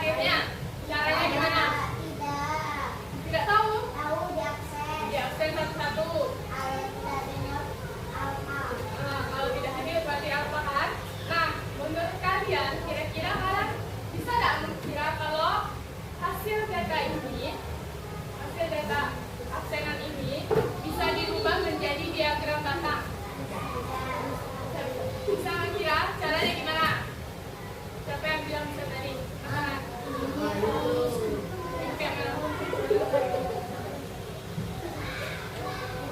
akhirnya. Caranya gimana? Tidak. Tidak tahu? Tahu di absen. Di absen satu-satu. Tidak dengar alfa. Nah, kalau tidak hadir berarti apa kan? Nah, menurut kalian kira-kira kalian bisa nggak mengira kalau hasil data absenan ini bisa dirubah menjadi diagram batang? Bisa mengira? Caranya gimana? Siapa yang bilang bisa tadi? Nah, oke, mana?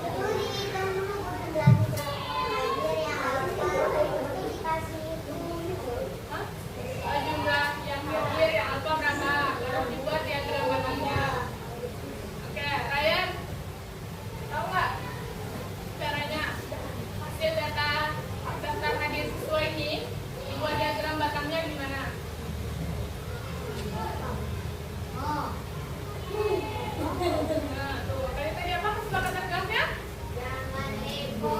Itu dihitung dulu jumlah yang alfa dikasih Hah? Jumlah yang hadir yang alfa berapa? Lalu dibuat diagram batangnya. Oke, Ryan, tahu nggak caranya hasil data daftar hadir siswa ini dibuat diagram batangnya gimana? Oh. Nah, tuh, tadi apa kesepakatan kelasnya? Jangan ego.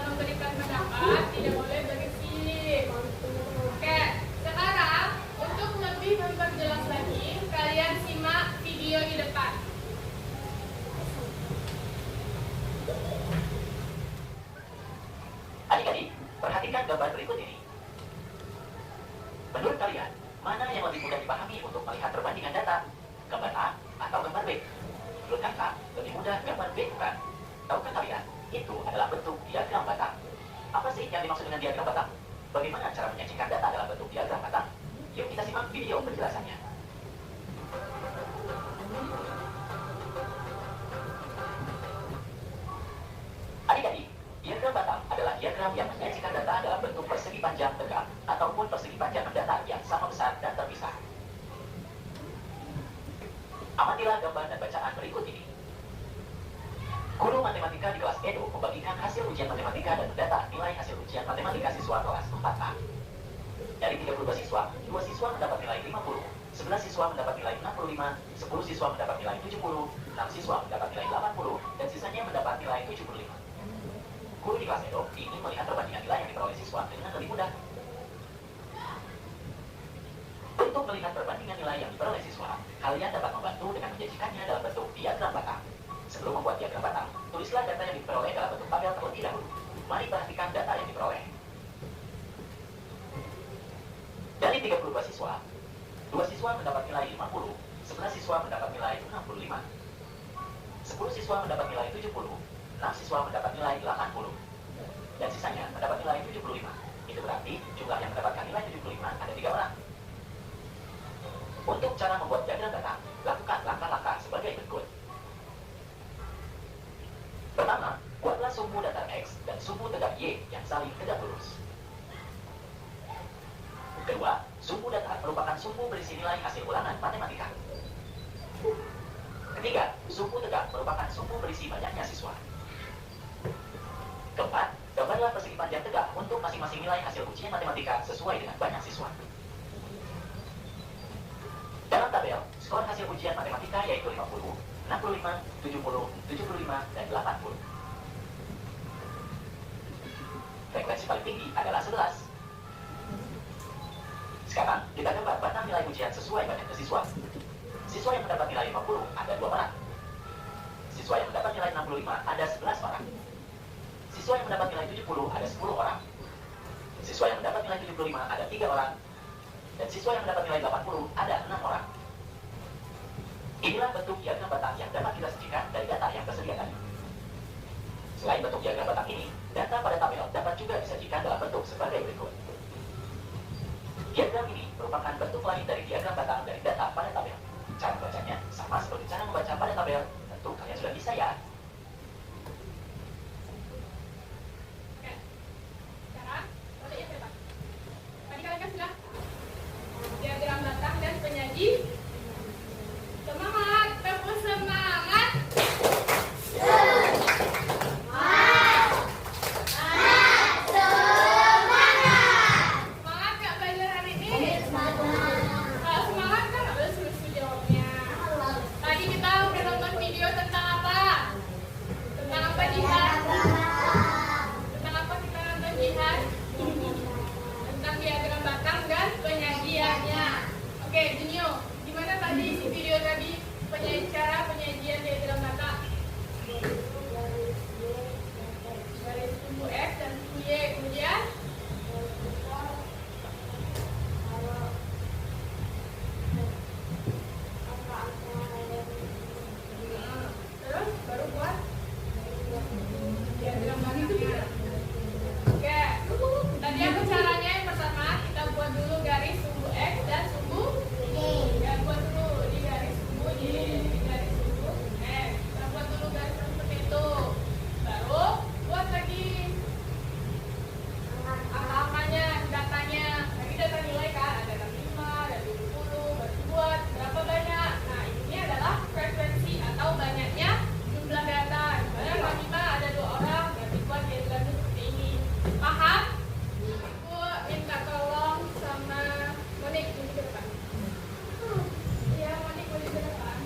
Memberikan pendapat tidak boleh berisik. Oke, sekarang untuk lebih memperjelas lagi, kalian simak video di depan. Adik-adik, perhatikan gambar berikut ini. Menurut kalian, mana yang lebih mudah dipahami untuk melihat perbandingan data? Gambar A atau gambar B? Menurut kakak, lebih mudah gambar B bukan? Tahukah kalian, itu adalah bentuk diagram batang. Apa sih yang dimaksud dengan diagram batang? Bagaimana cara menyajikan data dalam bentuk diagram batang? Yuk kita simak video penjelasannya. Adik-adik, diagram batang adalah diagram yang menyajikan data dalam bentuk persegi panjang tegak ataupun persegi panjang data yang sama besar dan terpisah. Amatilah gambar dan bacaan berikut ini. Guru matematika di kelas Edo membagikan hasil ujian matematika dan mendata nilai hasil ujian matematika siswa kelas 4A. Dari 32 siswa, 2 siswa mendapat nilai 50, 11 siswa mendapat nilai 65, 10 siswa mendapat nilai 70, 6 siswa mendapat nilai 80, dan sisanya mendapat nilai 75. Guru di kelas Edo ingin melihat perbandingan nilai yang diperoleh siswa dengan lebih mudah. Untuk melihat perbandingan nilai yang diperoleh siswa, kalian dapat membantu dengan menyajikannya dalam bentuk diagram batang. Sebelum membuat diagram batang, tulislah data yang diperoleh dalam bentuk tabel terlebih dahulu. Mari perhatikan data yang diperoleh. Dari 32 siswa, 2 siswa mendapat nilai 50, 11 siswa mendapat nilai 65, 10 siswa mendapat nilai 70, 6 siswa mendapat nilai 80, dan sisanya mendapat nilai 75. Itu berarti jumlah yang mendapatkan nilai 75 ada 3 orang. Untuk cara membuat diagram batang, lakukan langkah-langkah sebagai berikut. Pertama, buatlah sumbu datar X dan sumbu tegak Y yang saling tegak lurus. Kedua, sumbu datar merupakan sumbu berisi nilai hasil ulangan matematika. Ketiga, sumbu tegak merupakan sumbu berisi banyaknya siswa. Keempat, gambarlah persegi panjang tegak untuk masing-masing nilai hasil ujian matematika sesuai dengan banyak siswa. Dalam tabel, skor hasil ujian matematika yaitu 50, 65, 70, 75, dan 80. Frekuensi paling tinggi adalah 11. Sekarang, kita gambar batang nilai ujian sesuai banyaknya siswa. Siswa yang mendapat nilai 50 ada 2 orang. Siswa yang mendapat nilai 65 ada 11 orang. Siswa yang mendapat nilai 70 ada 10 orang. Siswa yang mendapat nilai 75 ada 3 orang. Dan siswa yang mendapat nilai 80 ada 6 orang. Inilah bentuk diagram batang yang dapat kita sajikan dari data yang tersedia tadi. Selain bentuk diagram batang ini, data pada tabel dapat juga disajikan dalam bentuk sebagai berikut. Diagram ini merupakan bentuk lain dari diagram batang dari data pada tabel. Cara membacanya sama seperti cara membaca pada tabel. Tentu kalian sudah bisa ya. Oke. Sekarang, baliknya siapa? Tadi kalian kan sudah diagram batang dan penyaji. Semangat, tepuk semangat. Semangat nggak belajar hari ini? Kalau semangat kan nggak boleh suruh jawabnya. Tadi kita udah nonton video tentang apa? Banyak. Oke, Junio, gimana tadi si video tadi cara penyajian diagram mata? Garis sumbu X dan sumbu Y, kemudian terus baru buat diagram matanya. Oke, tadi apa caranya? Yang pertama kita buat dulu garis sumbu X dan sumbu Y. Ya, buat dulu di garis sumbu Y, di garis sumbu X. Kita buat dulu garis seperti itu. Baru buat lagi angka-angkanya, datanya. Lagi data nilai kan, ada data 5, ada 70, baru buat berapa banyak. Nah, ini adalah frekuensi atau banyaknya jumlah data. Misalnya kalau 5 ada 2 orang, berarti buat diagramnya seperti ini. Paham? Aku minta tolong sama Monik di depan. Iya, Monik boleh di depan.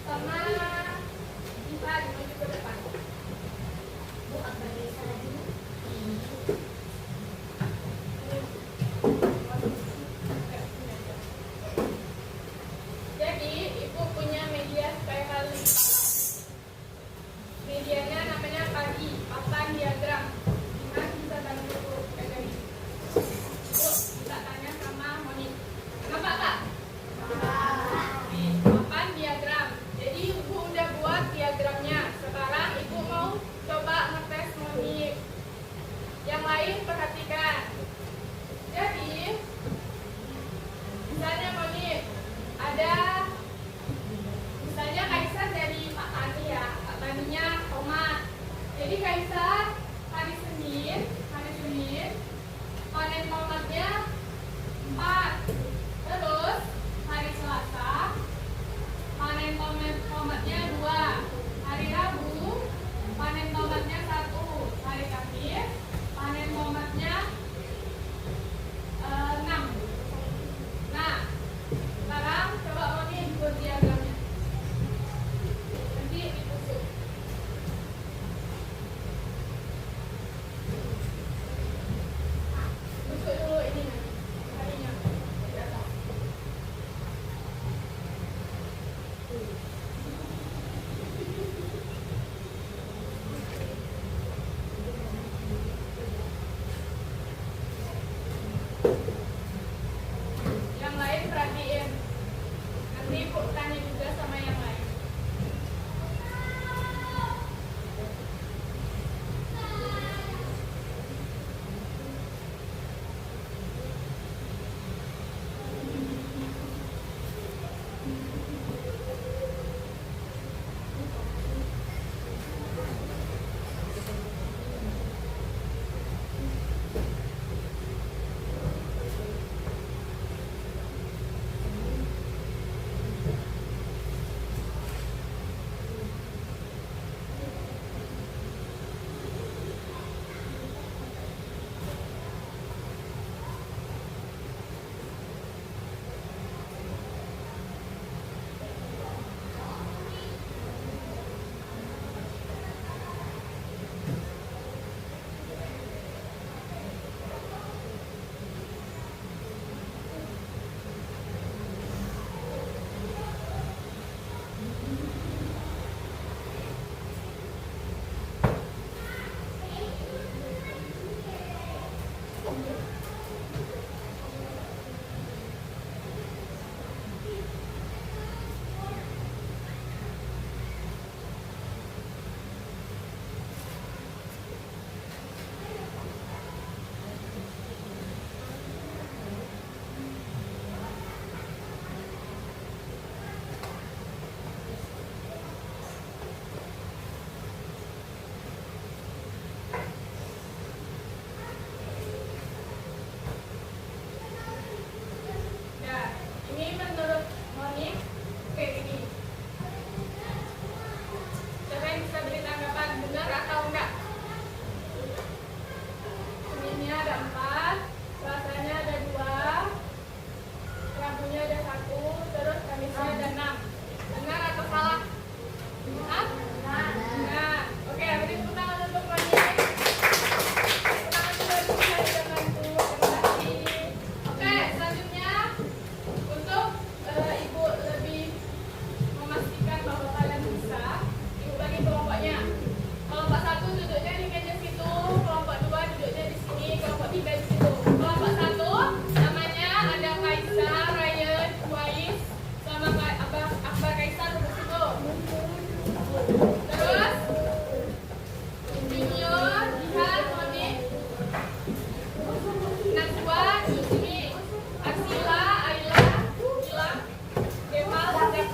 Sama Diva dimaju ke depan. Bu, apa bisa lagi? Jadi, ibu punya media spiral limparan. Medianya namanya pagi, papan diagram. Dimana bisa tanya ibu pegang ini. Bu, kita tanya sama Monik. Kenapa kak? Nih, papan diagram. Jadi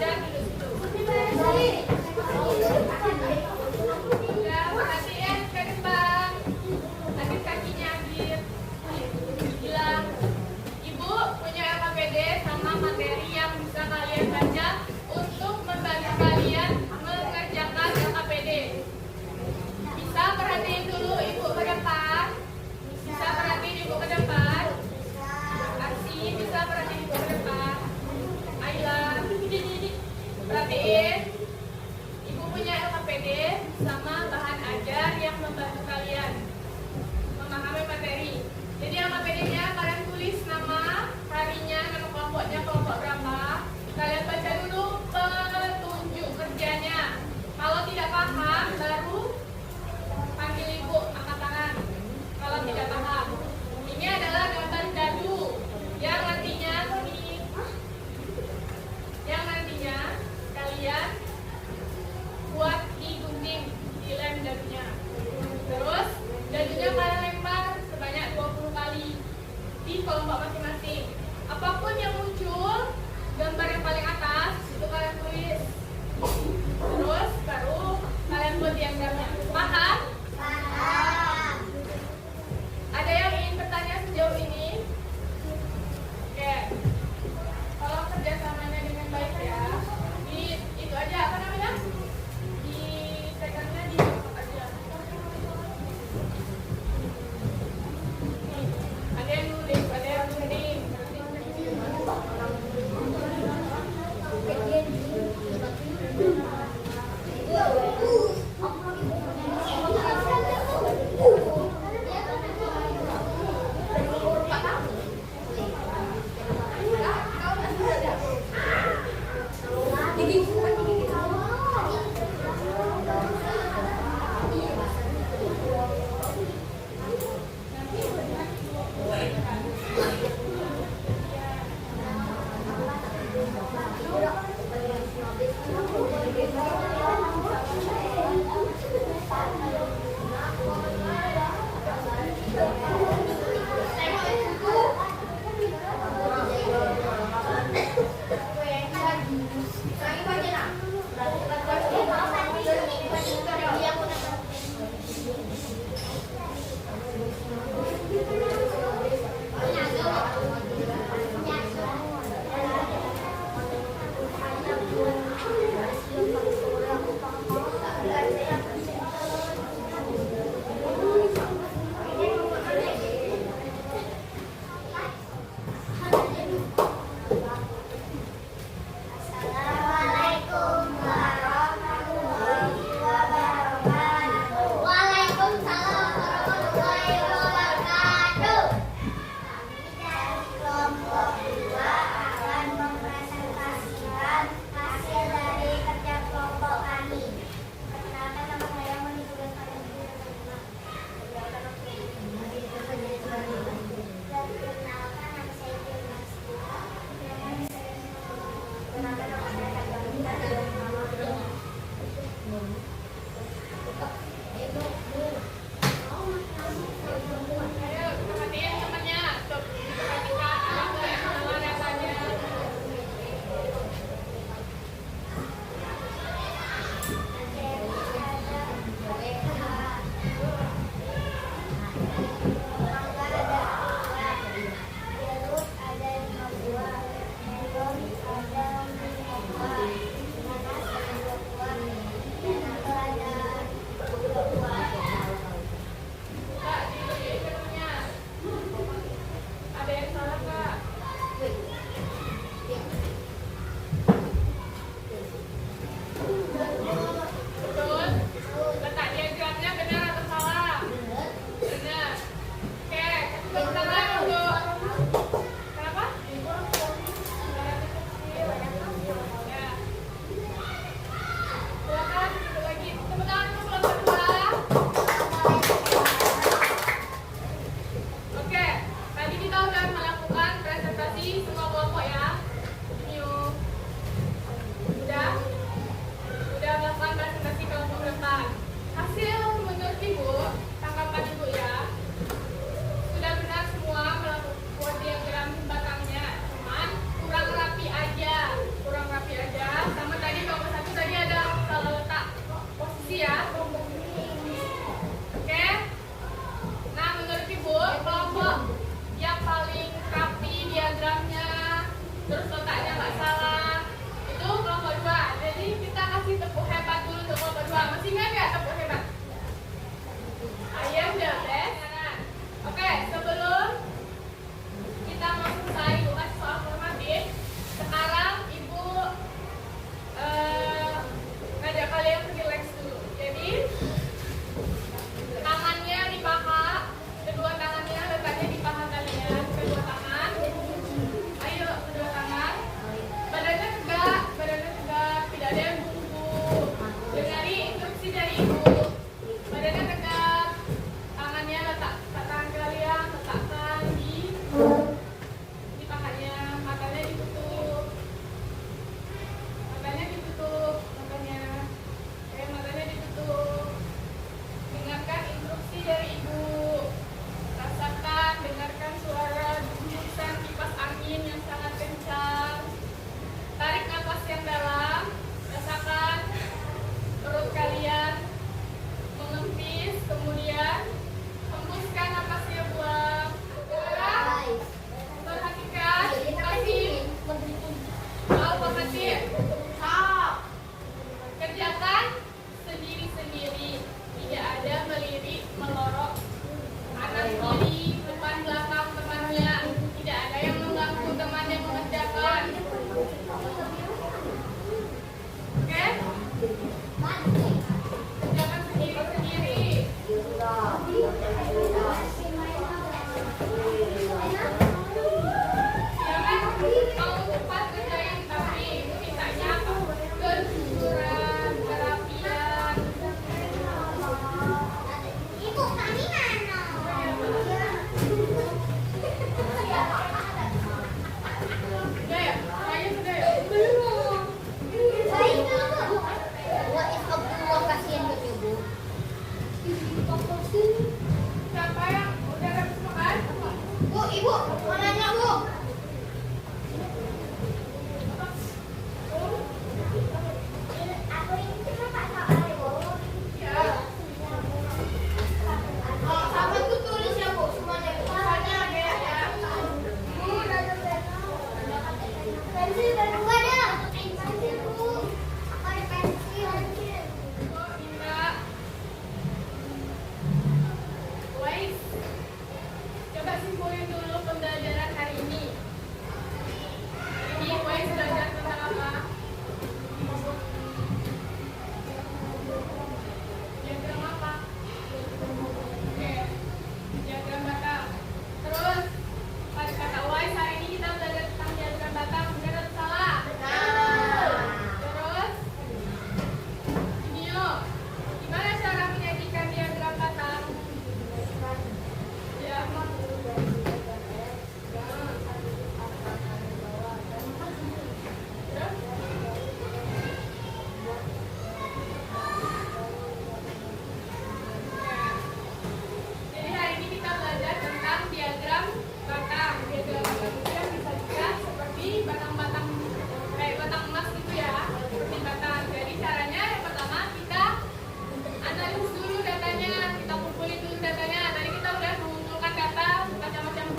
Ajar duduk situ. Udah, perhatiin ke depan. Angkat kakinya, Agit. Bilang, Ibu punya LKPD sama materi yang bisa kalian baca untuk membantu kalian mengerjakan LKPD. Bisa perhatiin dulu Ibu ke depan. Bisa perhatiin Ibu ke depan. Aksi, bisa perhatiin Ibu ke depan. Ayla, perhatiin. Ibu punya LKPD sama bahan ajar yang membantu kalian memahami materi. Jadi LKPD-nya kalian tulis nama, harinya, nama kelompoknya, kelompok berapa. Kalian baca dulu petunjuk kerjanya. Kalau tidak paham, baru panggil Ibu, angkat tangan. Kalau tidak paham. Ini adalah gambar dadu yang nantinya kalian buat di gunting, di lem dadunya. Terus dadunya kalian lempar sebanyak 20 kali di kelompok masing-masing. Apapun yang muncul, gambar yang paling atas itu kalian tulis. Terus baru kalian buat diagramnya. Paham? Paham. Ada yang ingin bertanya sejauh ini? Oke. Tolong kerjasamanya dengan baik ya. Itu aja, apa namanya? Dipegangnya di aja. Ada yang nulis, ada yang nulis. Lagi baca nak.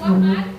Muhammad